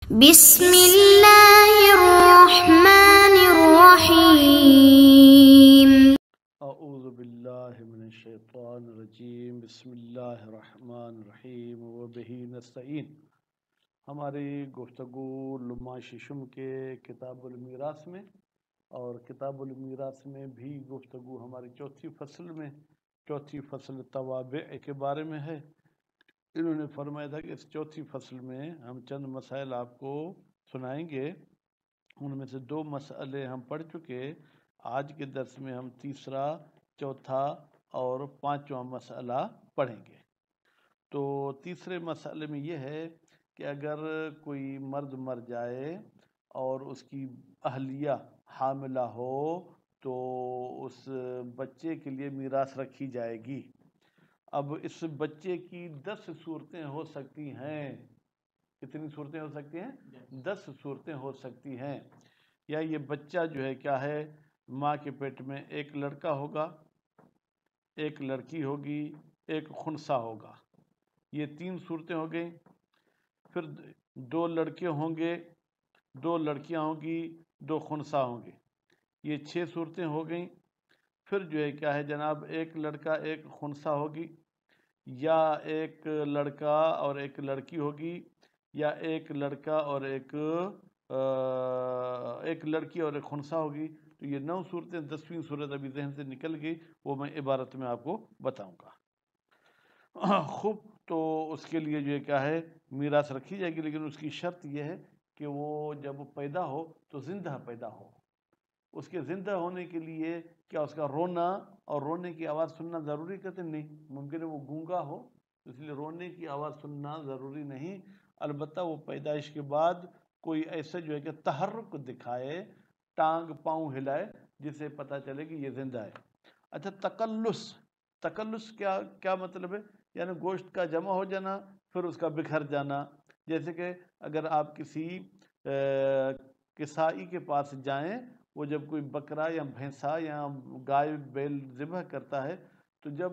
بسم اللہ الرحمن الرحیم۔ اعوذ باللہ من الشیطان الرجیم، بسم اللہ الرحمن الرحیم وبہ نستعین۔ ہماری گفتگو لمحہ ششم کے کتاب المیراث میں اور کتاب المیراث میں بھی گفتگو ہماری چوتھی فصل توابع کے بارے میں ہے۔ انہوں نے فرمایا تھا کہ اس چوتھی فصل میں ہم چند مسائل آپ کو سنائیں گے، ان میں سے دو مسئلے ہم پڑھ چکے۔ آج کے درس میں ہم تیسرا، چوتھا اور پانچواں مسئلہ پڑھیں گے۔ تو تیسرے مسئلے میں یہ ہے کہ اگر کوئی مرد مر جائے اور اس کی اہلیہ حاملہ ہو تو اس بچے کے لیے میراث رکھی جائے گی۔ اب اس بچے کی 10 صورتیں ہو سکتی ہیں۔ کتنی صورتیں ہو سکتی ہیں؟ 10 صورتیں ہو سکتی ہیں۔ یا یہ بچہ جو ہے کیا ہے، ماں کے پیٹ میں ایک لڑکا ہوگا، ایک لڑکی ہوگی، ایک خنثی ہوگا۔ یہ 3 صورتیں ہو گئیں۔ پھر 2 لڑکے ہوں گے، 2 لڑکیاں ہوں گی، 2 خنثی ہوں گے۔ یہ 6 صورتیں ہو گئیں۔ پھر جو ہے کیا ہے جناب، ایک لڑکا ایک خنثی ہوگی، یا ایک لڑکا اور ایک لڑکی ہوگی، یا ایک لڑکا اور ایک لڑکی اور ایک خنثی ہوگی۔ تو یہ 9 صورتیں، 10ویں صورت ابھی ذہن سے نکل گئی، وہ میں عبارت میں آپ کو بتاؤں گا۔ خوب، تو اس کے لیے جو ہے کیا ہے، میراث رکھی جائے گی، لیکن اس کی شرط یہ ہے کہ وہ جب پیدا ہو تو زندہ پیدا ہو۔ اس کے زندہ ہونے کے لیے کیا اس کا رونا اور رونے کی آواز سننا ضروری؟ کہتے نہیں، ممکن ہے وہ گونگا ہو، اس لیے رونے کی آواز سننا ضروری نہیں۔ البتہ وہ پیدائش کے بعد کوئی ایسا جو ہے کہ تحرک دکھائے، ٹانگ پاؤں ہلائے، جسے پتہ چلے کہ یہ زندہ ہے۔ اچھا، تکلس کیا مطلب ہے؟ یعنی گوشت کا جمع ہو جانا، پھر اس کا بکھر جانا۔ جیسے کہ اگر آپ کسی کسائی کے پاس جائیں، وہ جب کوئی بکرا یا بھینسا یا گائے بیل ذبح کرتا ہے تو جب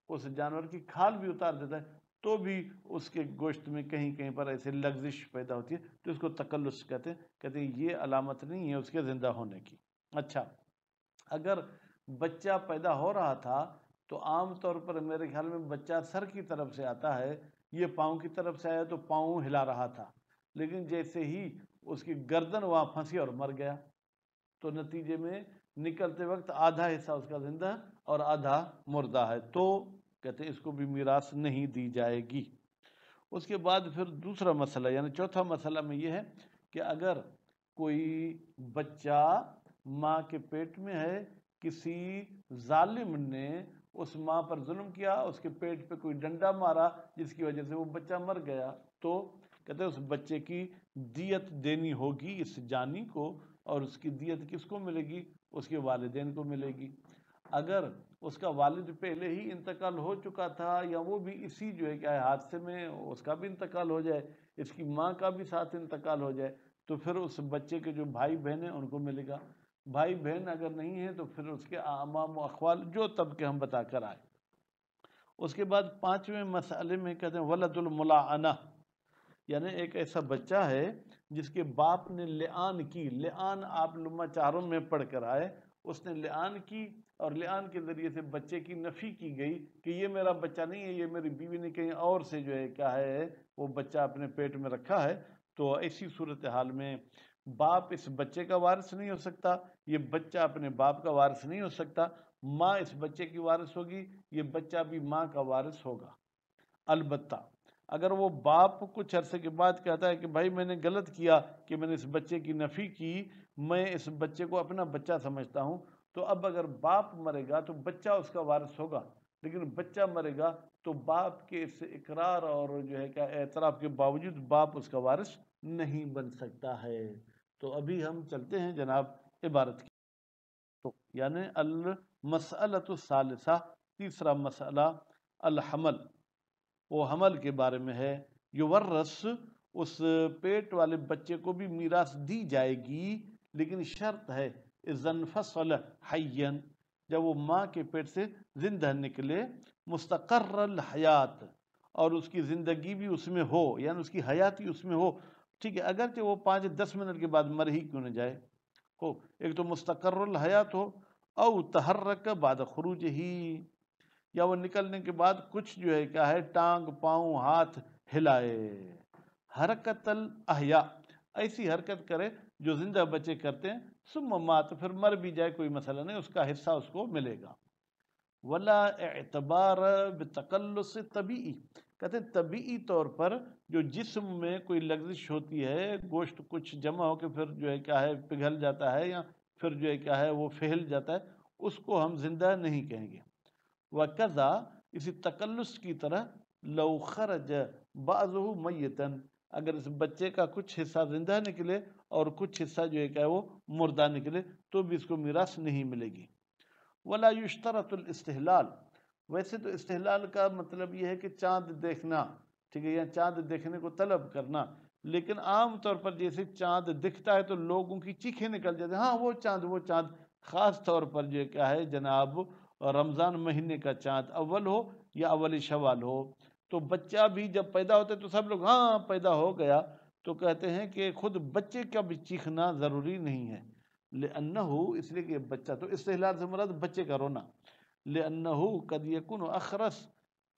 اس جانور کی کھال بھی اتار دیتا ہے تو بھی اس کے گوشت میں کہیں کہیں پر ایسے لغزش پیدا ہوتی ہے، تو اس کو تکلس کہتے ہیں یہ علامت نہیں ہے اس کے زندہ ہونے کی۔ اچھا، اگر بچہ پیدا ہو رہا تھا تو عام طور پر میرے خیال میں بچہ سر کی طرف سے آتا ہے، یہ پاؤں کی طرف سے آیا تو پاؤں ہلا رہا تھا، لیکن جیسے ہی اس کی گردن وہاں پھنسی اور مر گیا، تو نتیجے میں نکلتے وقت آدھا حصہ اس کا زندہ اور آدھا مردہ ہے، تو کہتے ہیں اس کو بھی میراث نہیں دی جائے گی۔ اس کے بعد پھر دوسرا مسئلہ، یعنی چوتھا مسئلہ میں یہ ہے کہ اگر کوئی بچہ ماں کے پیٹ میں ہے، کسی ظالم نے اس ماں پر ظلم کیا، اس کے پیٹ پہ کوئی ڈنڈا مارا جس کی وجہ سے وہ بچہ مر گیا، تو کہتے ہیں اس بچے کی دیت دینی ہوگی اس جانی کو، اور اس کی دیت کس کو ملے گی؟ اس کے والدین کو ملے گی۔ اگر اس کا والد پہلے ہی انتقال ہو چکا تھا، یا وہ بھی اسی جو ہے کیا حادثے میں اس کا بھی انتقال ہو جائے، اس کی ماں کا بھی ساتھ انتقال ہو جائے، تو پھر اس بچے کے جو بھائی بہن ہیں ان کو ملے گا۔ بھائی بہن اگر نہیں ہیں تو پھر اس کے اعمام و اخوال جو طبقے ہم بتا کر آئے۔ اس کے بعد 5ویں مسئلے میں کہتے ہیں ولد الملاعنہ، یعنی ایک ایسا بچہ ہے جس کے باپ نے لعان کی۔ لعان آپ لمحہ چاروں میں پڑھ کر آئے، اس نے لعان کی اور لعان کے ذریعے سے بچے کی نفی کی گئی کہ یہ میرا بچہ نہیں ہے، یہ میری بیوی نے کہیں اور سے جو ہے کیا ہے وہ بچہ اپنے پیٹ میں رکھا ہے۔ تو ایسی صورتحال میں باپ اس بچے کا وارث نہیں ہو سکتا، یہ بچہ اپنے باپ کا وارث نہیں ہو سکتا، ماں اس بچے کی وارث ہوگی، یہ بچہ بھی ماں کا وارث ہوگا۔ البتہ اگر وہ باپ کچھ عرصے کے بعد کہتا ہے کہ بھائی میں نے غلط کیا کہ میں نے اس بچے کی نفی کی، میں اس بچے کو اپنا بچہ سمجھتا ہوں، تو اب اگر باپ مرے گا تو بچہ اس کا وارث ہوگا، لیکن بچہ مرے گا تو باپ کے اس اقرار اور جو ہے کہ اعتراف کے باوجود باپ اس کا وارث نہیں بن سکتا ہے۔ تو ابھی ہم چلتے ہیں جناب عبارت کی، تو یعنی المسئلۃ الثالثہ، تیسرا مسئلہ الحمل، وہ حمل کے بارے میں ہے۔ یورث، اس پیٹ والے بچے کو بھی میراث دی جائے گی، لیکن شرط ہے اذا انفصل حیا، جب وہ ماں کے پیٹ سے زندہ نکلے، مستقر الحیات، اور اس کی زندگی بھی اس میں ہو، یعنی اس کی حیاتی اس میں ہو، ٹھیک ہے، اگرچہ وہ 5-10 منٹ کے بعد مر ہی کیوں نہ جائے ہو، ایک تو مستقر الحیات ہو، او تحرک بعد خروج ہی، یا وہ نکلنے کے بعد کچھ جو ہے کیا ہے ٹانگ پاؤں ہاتھ ہلائے، حرکت الاحیاء، ایسی حرکت کرے جو زندہ بچے کرتے ہیں، ثم مات، پھر مر بھی جائے کوئی مسئلہ نہیں، اس کا حصہ اس کو ملے گا۔ ولا اعتبار بتقلص طبیعی، کہتے ہیں طبیعی طور پر جو جسم میں کوئی لغزش ہوتی ہے، گوشت کچھ جمع ہو کے پھر جو ہے کیا ہے پگھل جاتا ہے یا پھر جو ہے کیا ہے وہ پھیل جاتا ہے، اس کو ہم زندہ نہیں کہیں گے۔ وَكَذَا، اسی تقلص کی طرح، لو خرج بعضہ میتن، اگر اس بچے کا کچھ حصہ زندہ نکلے اور کچھ حصہ جو ہے کہ وہ مردہ نکلے تو بھی اس کو میراث نہیں ملے گی۔ ولا یشترط الاستحلال، ویسے تو استحلال کا مطلب یہ ہے کہ چاند دیکھنا، ٹھیک ہے، یا چاند دیکھنے کو طلب کرنا، لیکن عام طور پر جیسے چاند دکھتا ہے تو لوگوں کی چیخیں نکل جاتی ہیں، ہاں وہ چاند وہ چاند، خاص طور پر جو کیا ہے جناب رمضان مہینے کا چاند اول ہو یا اول شوال ہو، تو بچہ بھی جب پیدا ہوتا ہے تو سب لوگ ہاں پیدا ہو گیا، تو کہتے ہیں کہ خود بچے کا بھی چیخنا ضروری نہیں ہے، لأنه، اس لیے کہ بچہ، تو استحلال سے مراد بچے کا رونا، لأنه قد يكون اخرس،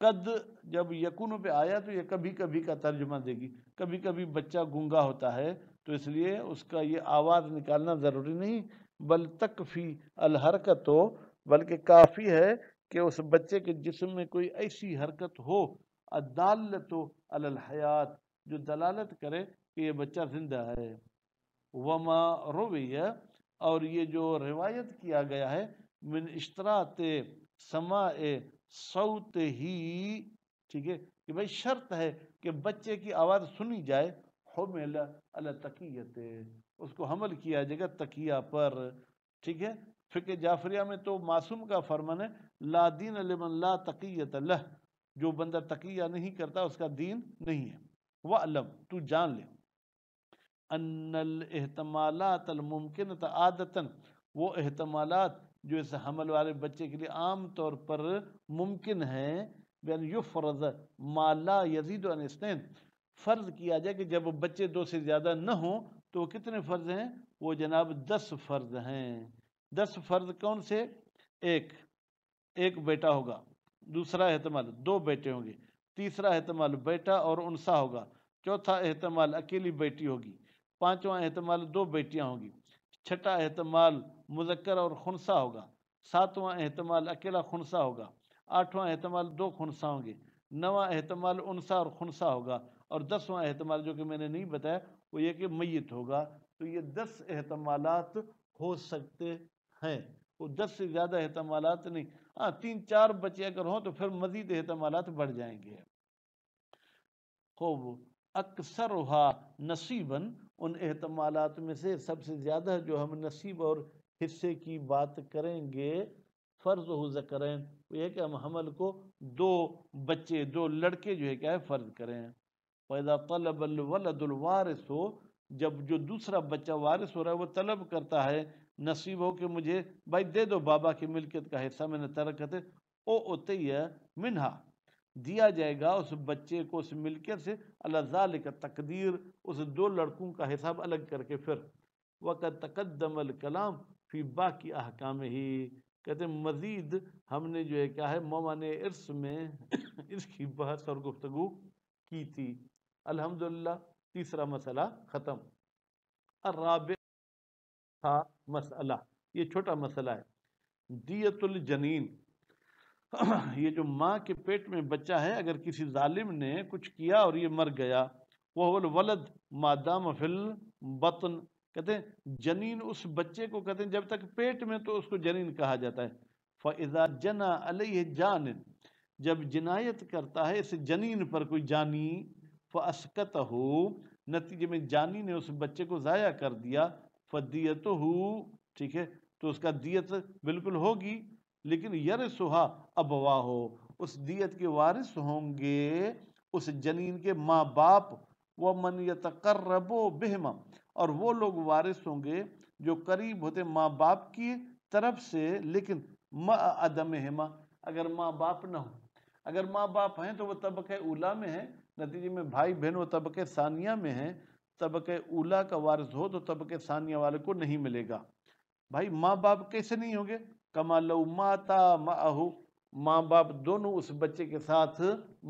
قد جب یکون پہ آیا تو یہ کبھی کبھی کا ترجمہ دے گی، کبھی کبھی بچہ گونگا ہوتا ہے تو اس لیے اس کا یہ آواز نکالنا ضروری نہیں، بل تکفی الحرکت ہو، بلکہ کافی ہے کہ اس بچے کے جسم میں کوئی ایسی حرکت ہو، الدالۃ علی الحیات، جو دلالت کرے کہ یہ بچہ زندہ ہے۔ وما روی، اور یہ جو روایت کیا گیا ہے، من اشتراط سماع صوت ہی، ٹھیک ہے، کہ بھائی شرط ہے کہ بچے کی آواز سنی جائے، حمل علی تقیت، اس کو حمل کیا جائے گا تقیہ پر، ٹھیک ہے۔ فقہ جعفریہ میں تو معصوم کا فرمان ہے، لا دین لمن لا تقیت لہ، جو بندہ تقیہ نہیں کرتا اس کا دین نہیں ہے۔ وعلم، تو جان لے، ان الاحتمالات الممکنۃ عادتاً، وہ احتمالات جو اس حمل والے بچے کے لیے عام طور پر ممکن ہیں، بین یفرض ما لا یزید عن اثنین، فرض کیا جائے کہ جب بچے 2 سے زیادہ نہ ہوں تو وہ کتنے فرض ہیں، وہ جناب 10 فرض ہیں۔ 10 فرض کون سے؟ ایک بیٹا ہوگا، دوسرا احتمال 2 بیٹے ہوں گے، تیسرا احتمال بیٹا اور انثیٰ ہوگا، چوتھا احتمال اکیلی بیٹی ہوگی، پانچواں احتمال 2 بیٹیاں ہوں گی، چھٹا احتمال مذکر اور خنثیٰ ہوگا، ساتواں احتمال اکیلا خنثیٰ ہوگا، آٹھواں احتمال 2 خنثیٰ ہوں گے، نواں احتمال انثیٰ اور خنثیٰ ہوگا، اور 10واں احتمال جو کہ میں نے نہیں بتایا وہ یہ کہ میت ہوگا۔ تو یہ 10 احتمالات ہو سکتے ہیں، وہ 10 سے زیادہ احتمالات نہیں، ہاں 3-4 بچے اگر ہوں تو پھر مزید احتمالات بڑھ جائیں گے۔ خوب، اکثرها نصیباً، ان احتمالات میں سے سب سے زیادہ جو ہم نصیب اور حصے کی بات کریں گے، فرض ہو ذکرین، وہ یہ کہ ہم حمل کو 2 بچے 2 لڑکے جو ہے کیا ہے فرض کریں۔ فَإِذَا طَلَبَ الْوَلَدُ الْوَارِثُ، جب جو دوسرا بچہ وارث ہو رہا ہے وہ طلب کرتا ہے نصیب ہو کہ مجھے بھائی دے دو بابا کی ملکیت کا حصہ، میں نے ترکت ہے، او اتیہ منہا، دیا جائے گا اس بچے کو اس ملکیت سے، اللہ ذالک تقدیر، اس 2 لڑکوں کا حساب الگ کر کے پھر، وقت تقدم الکلام فی باقی احکام ہی، کہتے ہیں مزید ہم نے جو ہے کیا ہے موانع ارث میں اس کی بحث اور گفتگو کی تھی۔ الحمدللہ تیسرا مسئلہ ختم۔ الرابع تھا مسئلہ، یہ چھوٹا مسئلہ ہے، دیت الجنین، یہ جو ماں کے پیٹ میں بچہ ہے اگر کسی ظالم نے کچھ کیا اور یہ مر گیا، وہ الولد ما دام فی البطن، کہتے ہیں جنین اس بچے کو کہتے ہیں جب تک پیٹ میں تو اس کو جنین کہا جاتا ہے۔ فَإِذَا جَنَا عَلَيْهِ جَانٍ، جب جنایت کرتا ہے اس جنین پر کوئی جانی، فَأَسْقَطَهُ، نتیجے میں جانی نے اس بچے کو ضائع کر دیا، فَدِيَتُهُ، ٹھیک ہے، تو اس کا دیت بالکل ہوگی، لیکن یرثها ابواہ، اس دیت کے وارث ہوں گے اس جنین کے ماں باپ، وَمَنْ يَتَقَرَّبُ بِهِمَا، اور وہ لوگ وارث ہوں گے جو قریب ہوتے ماں باپ کی طرف سے، لیکن مَعَ عَدَمِهِمَا، اگر ماں باپ نہ ہوں، اگر ماں باپ ہیں تو وہ طبقہ اولا میں ہیں، نتیجے میں بھائی بہن وہ طبقہ ثانیہ میں ہیں، طبقہ اولا کا وارث ہو تو طبقہ ثانیہ والے کو نہیں ملے گا۔ بھائی ماں باپ کیسے نہیں ہوں گے؟ کما لو ماتا معہو، ماں باپ دونوں اس بچے کے ساتھ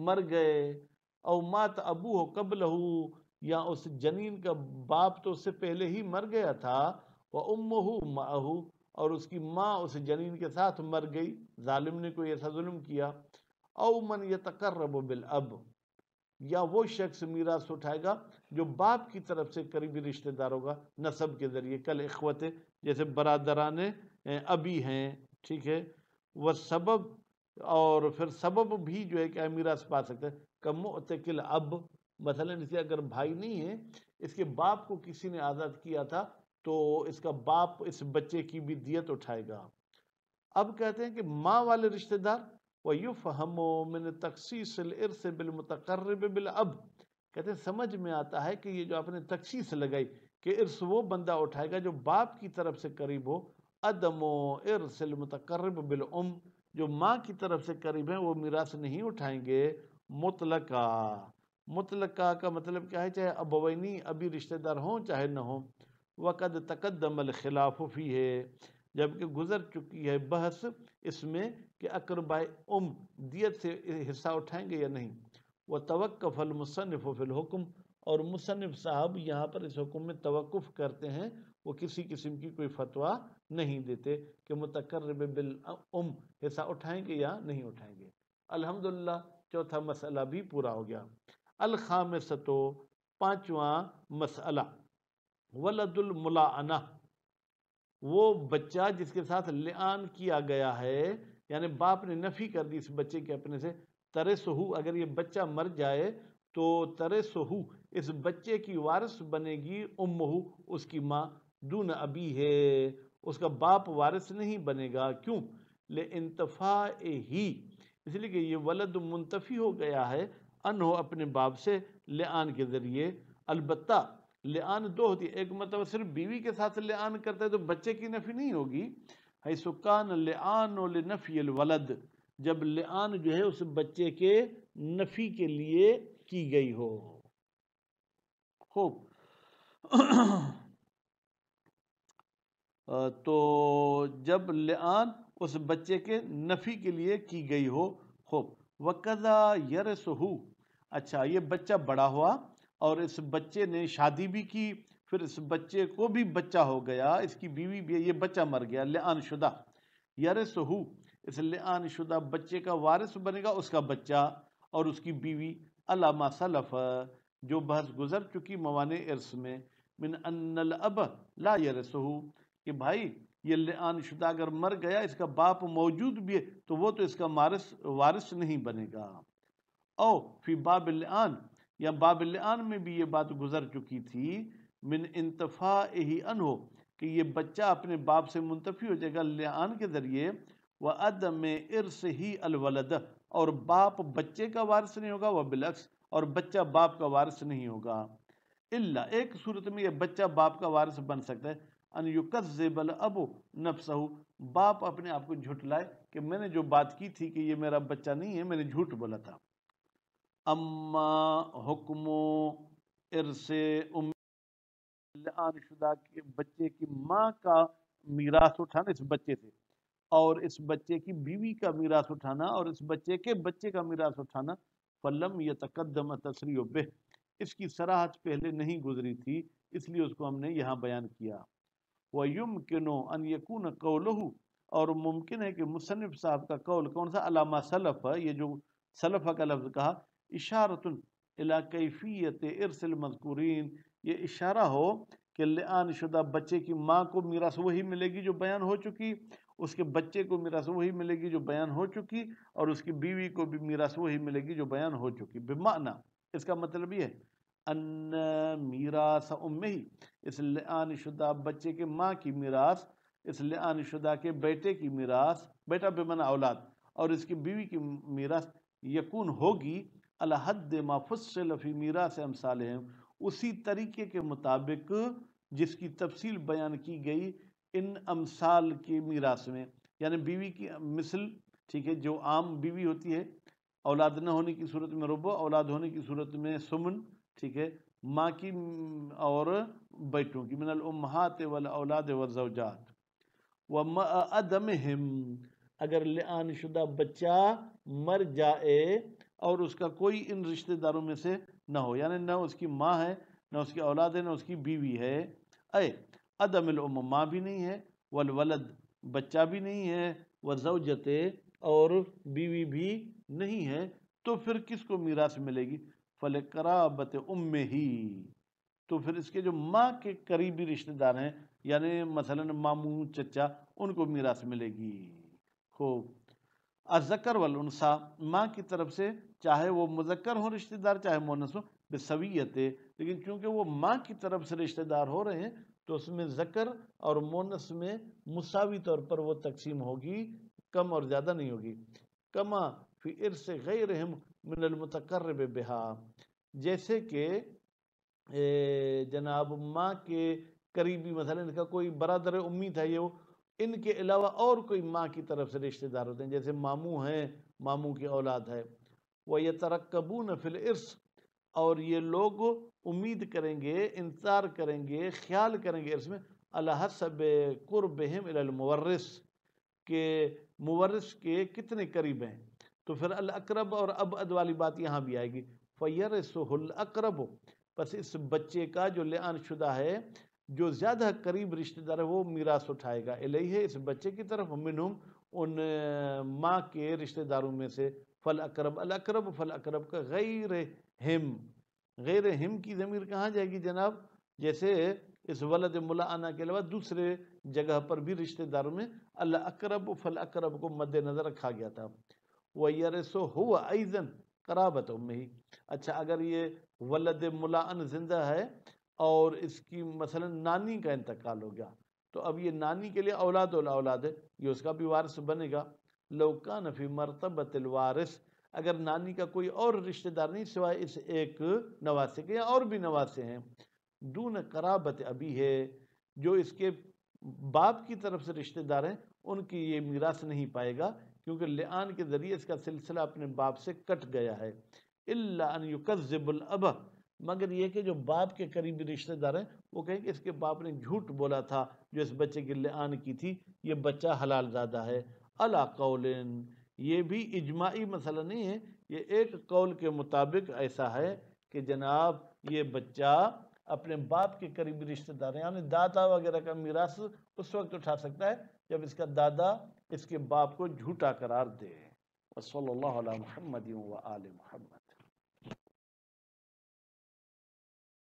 مر گئے، او مات ابو ہو قبل ہو، یا اس جنین کا باپ تو اس سے پہلے ہی مر گیا تھا، وہ امہ معہو، اور اس کی ماں اس جنین کے ساتھ مر گئی، ظالم نے کوئی ایسا ظلم کیا، او من یتقرب بالاب، یا وہ شخص میراث اٹھائے گا جو باپ کی طرف سے قریبی رشتہ دار ہوگا نسب کے ذریعے، کل اخوت، جیسے برادران ابی ہیں، ٹھیک ہے، وہ سبب، اور پھر سبب بھی جو ہے کہ میراث پا سکتے ہیں، کمعتقل اب، مثلا اسے اگر بھائی نہیں ہے، اس کے باپ کو کسی نے آزاد کیا تھا تو اس کا باپ اس بچے کی بھی دیت اٹھائے گا۔ اب کہتے ہیں کہ ماں والے رشتہ دار، وَيُفْهَمُ مِنْ تَخْصِيصِ الْإِرْثِ بِالْمُتَقَرِّبِ بِالْأَبْ، کہتے ہیں سمجھ میں آتا ہے کہ یہ جو آپ نے تخصیص لگائی کہ ارث وہ بندہ اٹھائے گا جو باپ کی طرف سے قریب ہو، عدم ارث المتقرب بالام، جو ماں کی طرف سے قریب ہیں وہ میراث نہیں اٹھائیں گے، مطلقہ، مطلقہ کا مطلب کیا ہے؟ چاہے ابوینی ابھی رشتہ دار ہوں چاہے نہ ہوں، وقد تقدم الخلاف فیہ، جبکہ گزر چکی ہے بحث اس میں کہ اقربائے دیت سے حصہ اٹھائیں گے یا نہیں۔ وتوقف المصنف فی الحکم، اور مصنف صاحب یہاں پر اس حکم میں توقف کرتے ہیں، وہ کسی قسم کی کوئی فتویٰ نہیں دیتے کہ متقرب بالام حصہ اٹھائیں گے یا نہیں اٹھائیں گے۔ الحمدللہ چوتھا مسئلہ بھی پورا ہو گیا۔ الخامسۃ، پانچواں مسئلہ، ولد الملاعنہ، وہ بچہ جس کے ساتھ لعان کیا گیا ہے، یعنی باپ نے نفی کر دی اس بچے کے اپنے سے، ترثہ، اگر یہ بچہ مر جائے تو ترثہ، اس بچے کی وارث بنے گی امہ، اس کی ماں، دون ابی ہے، اس کا باپ وارث نہیں بنے گا، کیوں؟ لانتفاعہ، اس لیے کہ یہ ولد منتفی ہو گیا ہے انہو اپنے باپ سے لعان کے ذریعے۔ البتہ لعان دو ہوتی ہے، ایک مطلب صرف بیوی کے ساتھ لعان کرتا ہے تو بچے کی نفی نہیں ہوگی، حیث کان لعان لنفی الولد، جب لعان جو ہے اس بچے کے نفی کے لیے کی گئی ہو۔ خوب، تو جب لعان اس بچے کے نفی کے لیے کی گئی ہو۔ خوب، وَقَذَا يَرِثُهُ، اچھا یہ بچہ بڑا ہوا اور اس بچے نے شادی بھی کی، پھر اس بچے کو بھی بچہ ہو گیا، اس کی بیوی بھی، یہ بچہ مر گیا لعان شدہ، یرثہ، اس لعان شدہ بچے کا وارث بنے گا اس کا بچہ اور اس کی بیوی، علی ما سلف، جو بحث گزر چکی موانع ارث میں، من ان الاب لا یرثہ، کہ بھائی یہ لعان شدہ اگر مر گیا، اس کا باپ موجود بھی ہے تو وہ تو اس کا وارث نہیں بنے گا۔ او فی باب اللعان، یا باب اللعان میں بھی یہ بات گزر چکی تھی، من انتفاعہ عنہ، کہ یہ بچہ اپنے باپ سے منتفی ہو جائے گا لعان کے ذریعے، وعدم ارثہ الولد، اور باپ بچے کا وارث نہیں ہوگا، وبالعکس، اور بچہ باپ کا وارث نہیں ہوگا، الا، ایک صورت میں یہ بچہ باپ کا وارث بن سکتا ہے، ان یکذب الاب نفسہ، باپ اپنے آپ کو جھٹلائے کہ میں نے جو بات کی تھی کہ یہ میرا بچہ نہیں ہے، میں نے جھوٹ بولا تھا۔ اما حکم ارث ام، لعان شدہ کے بچے کی ماں کا میراث اٹھانا اس بچے سے، اور اس بچے کی بیوی کا میراث اٹھانا، اور اس بچے کے بچے کا میراث اٹھانا، فلم یتقدم تصریح بہ، اس کی صراحت پہلے نہیں گزری تھی، اس لیے اس کو ہم نے یہاں بیان کیا۔ وَيُمْكِنُ أَنْ يَكُونَ قَوْلُهُ، اور ممکن ہے کہ مصنف صاحب کا قول کون سا؟ علامہ سلف، یہ جو سلفہ کا لفظ کہا، اشارۃ الی کیفیت ارث المذکورین، یہ اشارہ ہو کہ لعان شدہ بچے کی ماں کو میراث وہی ملے گی جو بیان ہو چکی، اس کے بچے کو میراث وہی ملے گی جو بیان ہو چکی، اور اس کی بیوی کو بھی میراث وہی ملے گی جو بیان ہو چکی۔ بمعنی، اس کا مطلب یہ ہے ان میراث امہ، اس لعان شدہ بچے کے ماں کی میراث، اس لعان شدہ کے بیٹے کی میراث، بیٹا بمعنی اولاد، اور اس کی بیوی کی میراث، یکون ہوگی علی حد ما فصل فی میراث امثالہم، اسی طریقے کے مطابق جس کی تفصیل بیان کی گئی ان امثال کی میراث میں، یعنی بیوی کی مثل، ٹھیک ہے، جو عام بیوی ہوتی ہے، اولاد نہ ہونے کی صورت میں ربع، اولاد ہونے کی صورت میں سمن، ٹھیک ہے، ماں کی اور بیٹوں کی، من الامہات والاولاد والزوجات، وَمَعَدَمِهِمْ اگر لعان شدہ بچہ مر جائے اور اس کا کوئی ان رشتہ داروں میں سے نہ ہو، یعنی نہ اس کی ماں ہے، نہ اس کی اولاد ہے، نہ اس کی بیوی ہے، اے عدم الام ماں بھی نہیں ہے، والولد بچہ بھی نہیں ہے، وزوجت اور بیوی بھی نہیں ہے، تو پھر کس کو میراث ملے گی؟ فَلِقَرَابَةِ أُمِّهِ تو پھر اس کے جو ماں کے قریبی رشتہ دار ہیں، یعنی مثلا ماموں چچا، ان کو میراث ملے گی۔ خوب، الذکر والانثیٰ ماں کی طرف سے چاہے وہ مذکر ہوں رشتہ دار چاہے مؤنث ہوں، بسویت لیکن چونکہ وہ ماں کی طرف سے رشتہ دار ہو رہے ہیں تو اس میں ذکر اور مؤنث میں مساوی طور پر وہ تقسیم ہوگی، کم اور زیادہ نہیں ہوگی۔ کما فی ارث غیرہم من المتقرب بہا جیسے کہ جناب ماں کے قریبی مثلا ان کا کوئی برادر امی تھا، یہ ان کے علاوہ اور کوئی ماں کی طرف سے رشتہ دار ہوتے ہیں، جیسے ماموں ہیں، ماموں کی اولاد ہے۔ وَيَتَرَقَّبُونَ فِي الْإِرْثِ اور یہ لوگ امید کریں گے، انتظار کریں گے، خیال کریں گے اس میں عَلَى حَسَبِ قُرْبِهِمْ إِلَى الْمُوَرِّثِ کہ مورث کے کتنے قریب ہیں، تو پھر الاقرب اور ابعد والی بات یہاں بھی آئے گی۔ فَيَرِثُهُ الْأَقْرَبُ پس اس بچے کا جو لعان شدہ ہے جو زیادہ قریب رشتہ دار ہے وہ میراث اٹھائے گا، الیہ اس بچے کی طرف، منہم ان ماں کے رشتہ داروں میں سے، فالاقرب الاقرب فالاقرب کا غیر ہم، غیر ہم کی ضمیر کہاں جائے گی جناب؟ جیسے اس ولد ملعنہ کے علاوہ دوسرے جگہ پر بھی رشتہ داروں میں الاقرب فالاقرب کو مد نظر رکھا گیا تھا۔ وَيَرِثُهُ هُوَ أَيْضًا قرابت أُمِّهِ اچھا اگر یہ ولد ملعن زندہ ہے اور اس کی مثلا نانی کا انتقال ہو گیا تو اب یہ نانی کے لیے اولاد الاولاد ہے، یہ اس کا بھی وارث بنے گا۔ لو کان فی مرتبۃ الوارث اگر نانی کا کوئی اور رشتہ دار نہیں سوائے اس ایک نواسے کے، یا اور بھی نواسے ہیں، دون قرابت ابی ہے جو اس کے باپ کی طرف سے رشتہ دار ہیں، ان کی یہ میراث نہیں پائے گا کیونکہ لعان کے ذریعے اس کا سلسلہ اپنے باپ سے کٹ گیا ہے۔ الا ان یکذب الاب مگر یہ کہ جو باپ کے قریبی رشتہ دار ہیں وہ کہیں کہ اس کے باپ نے جھوٹ بولا تھا جو اس بچے کی لعان کی تھی، یہ بچہ حلال زادہ ہے۔ علی قول یہ بھی اجماعی مسئلہ نہیں ہے، یہ ایک قول کے مطابق ایسا ہے کہ جناب یہ بچہ اپنے باپ کے قریبی رشتہ دار ہیں، یعنی دادا وغیرہ کا میراث اس وقت اٹھا سکتا ہے جب اس کا دادا اس کے باپ کو جھوٹا قرار دے۔ وصلی اللہ علی محمد و آل محمد۔